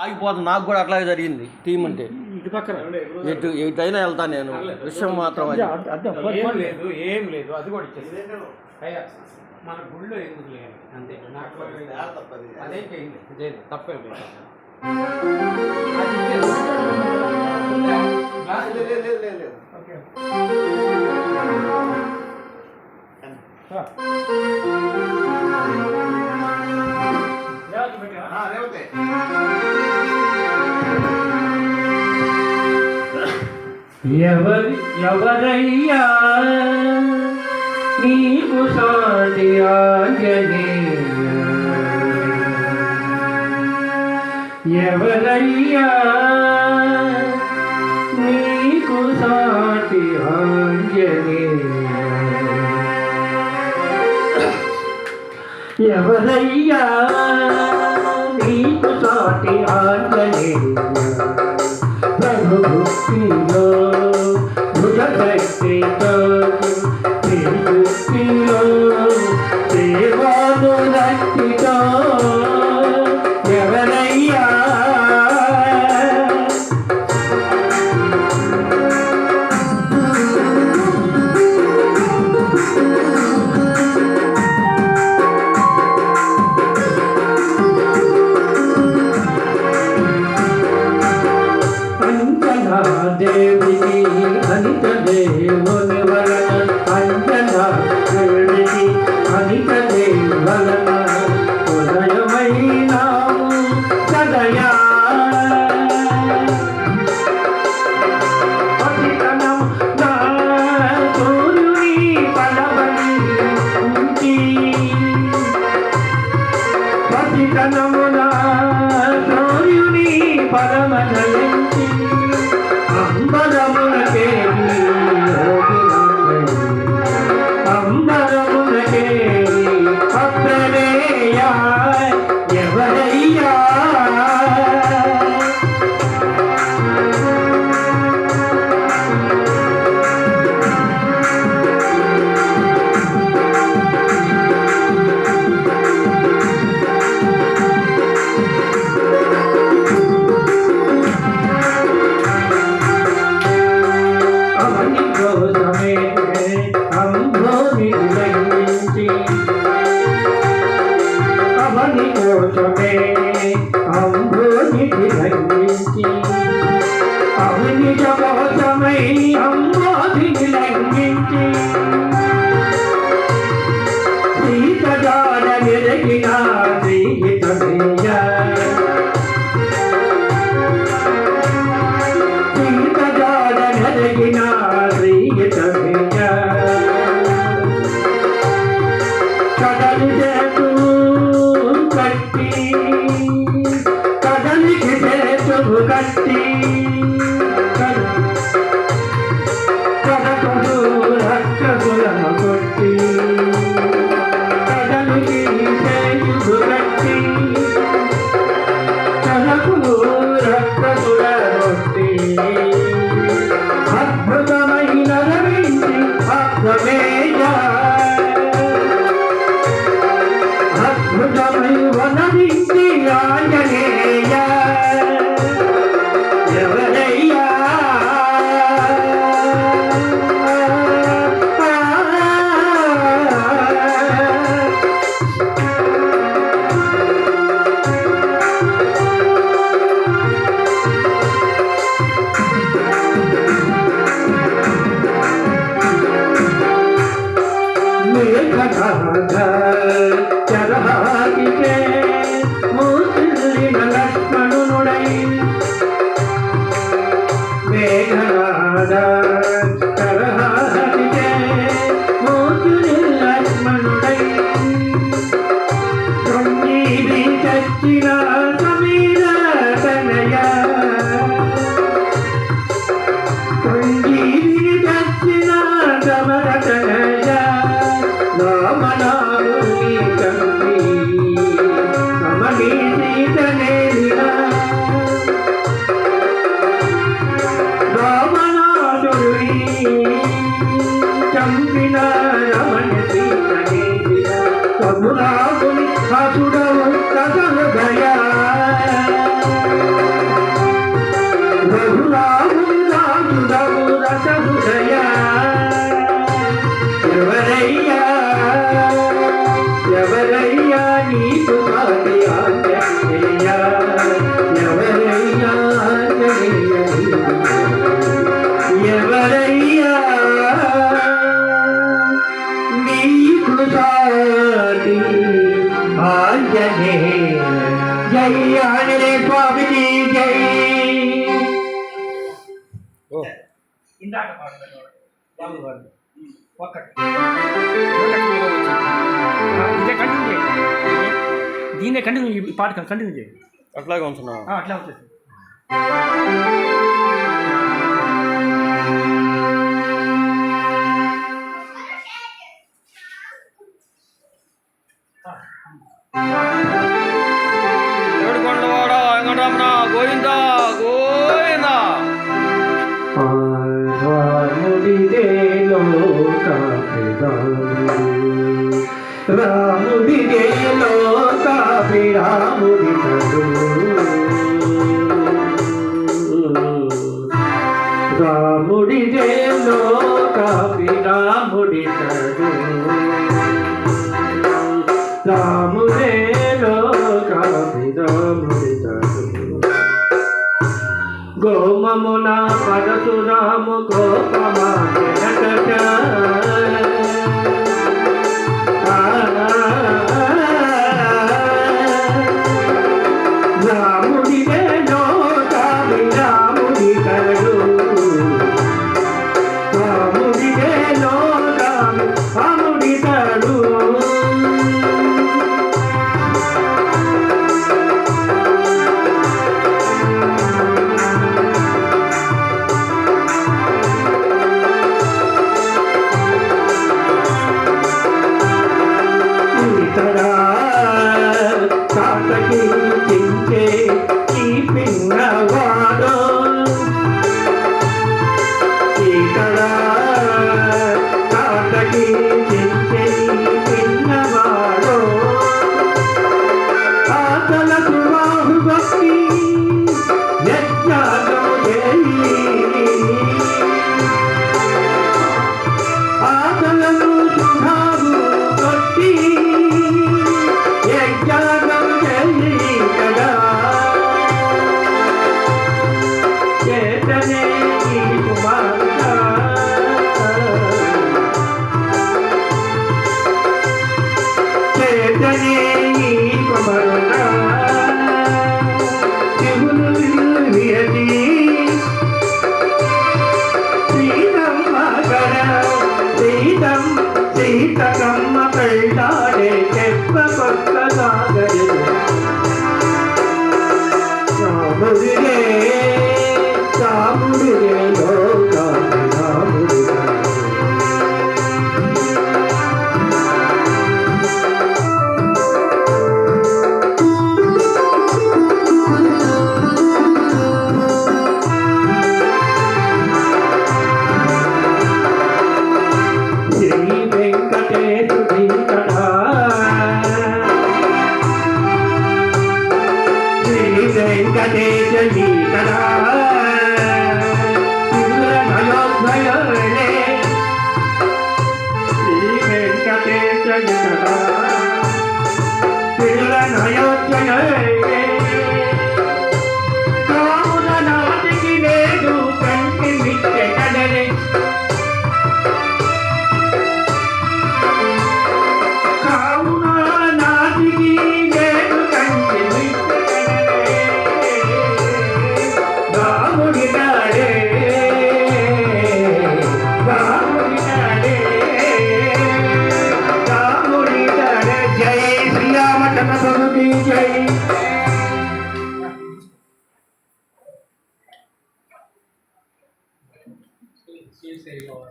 ఆగిపోతుంది. నాకు కూడా అట్లాగే జరిగింది. తీయమంటే ఇటు పక్కన ఎటైనా వెళ్తాను నేను. విషయం మాత్రం అది ఏం లేదు అది కూడా ఇచ్చేది అయ్యా మన గుళ్ళో ఎందుకు లేదు అంతే. నాకు అదే చేయండి తప్పే ఎవరయ్యా నీకు సాటి ఆంజనేయ, ఎవరయ్యా నీకు సాటి ఆంజనేయ, ఎవరయ్యా నీకు సాటి ఆంజనేయ, ప్రభుభక్తిలో భుజశక్తితో తిరుగుతిలో సేవాను రక్తితో, ఎవరయ్యా దేవుడికి అనిత దేవుని వలన, అంజనా దేవుడికి అనిత దేవుని వలన ఉదయమైనాము సదయా, పతితనం నా సూర్యుని పలవని ఉంచి, పతితనమున సూర్యుని పరమనయించి, అంబరమునకేవి అంబరమునకేవి అప్రమేయా, ఎవరయ్యా అవని కోసమే అంబోధిని లంఘించి, అవని కోసమై అంబోధిని లంఘించి, సీత జాడ వెలిగిన శ్రీహితమేయ, సీత జాడ వెలిగిన శ్రీహితమేయ, కదలి చేతు కట్టి కదలికి చేతు కట్టి కదకుడు రక్షకులను కొట్టి, కదలికి చేతు కట్టి కదకుడు రక్షకులను కొట్టి, అద్భుతమైన రవించి అద్భుతమేయ, అద్భుతమై వనవించి ఆంజనేయ, ఎవరు ఇందాక పాడుతున్నాడు బాబు గారు ఒక్కటి ఇదే కంటిన్యూ చేయండి, దీన్నే కంటిన్యూ, ఈ పాట కంటిన్యూ చేయండి. అట్లాగే ఉంటున్నా. అట్లా వచ్చేసి ఏడుకొండవాడ వెంకటరమణ గోవింద గోవింద. రాముడిదే రాముడిదే లోకాభిరాముడి రాముడిదే లోకాభిరాముడి రాముడే లోకాభిరాముడి గోమమున పరశురాము గోపమానట రాముడిదే లోకాభిరాముడి కరుడు రాముడిదే లోకాభిరాముడి కరుడు చించే ఈ పిన్నవాడు ఇక్కడ తాతకి చించే ఈ పిన్నవాడు ఆతలకు వాహు భక్తి యజ్ఞానం చేయి ఆతలను శుభాలు కొట్టి యజ్ఞానం చేతనే ఈ కుమార్త చేతనే ఈ కుమార్త శివులు విరచి సీతమ్మ గడ సీతకమ్మ పెళ్ళాడే చెప్ప కొత్త సాగరు రాముడిదే రాముడిదే లోకాభిరాముడి శ్రీ వెంకటేశుడి కథా శ్రీ వెంకటేశ గీతరా నయోధ్వయలే శ్రీ వెంకటేశ గీతరా నయోధ్వయలే కావున నాటికి లేదు కంటి మిట్టె కడలే కావున నాటికి లేదు కంటి మిట్టె రాముడినాడే రాముడినాడే రాముడినాడే జై శ్రీరామచంద్ర ప్రభుకి జై. శ్రీశైలం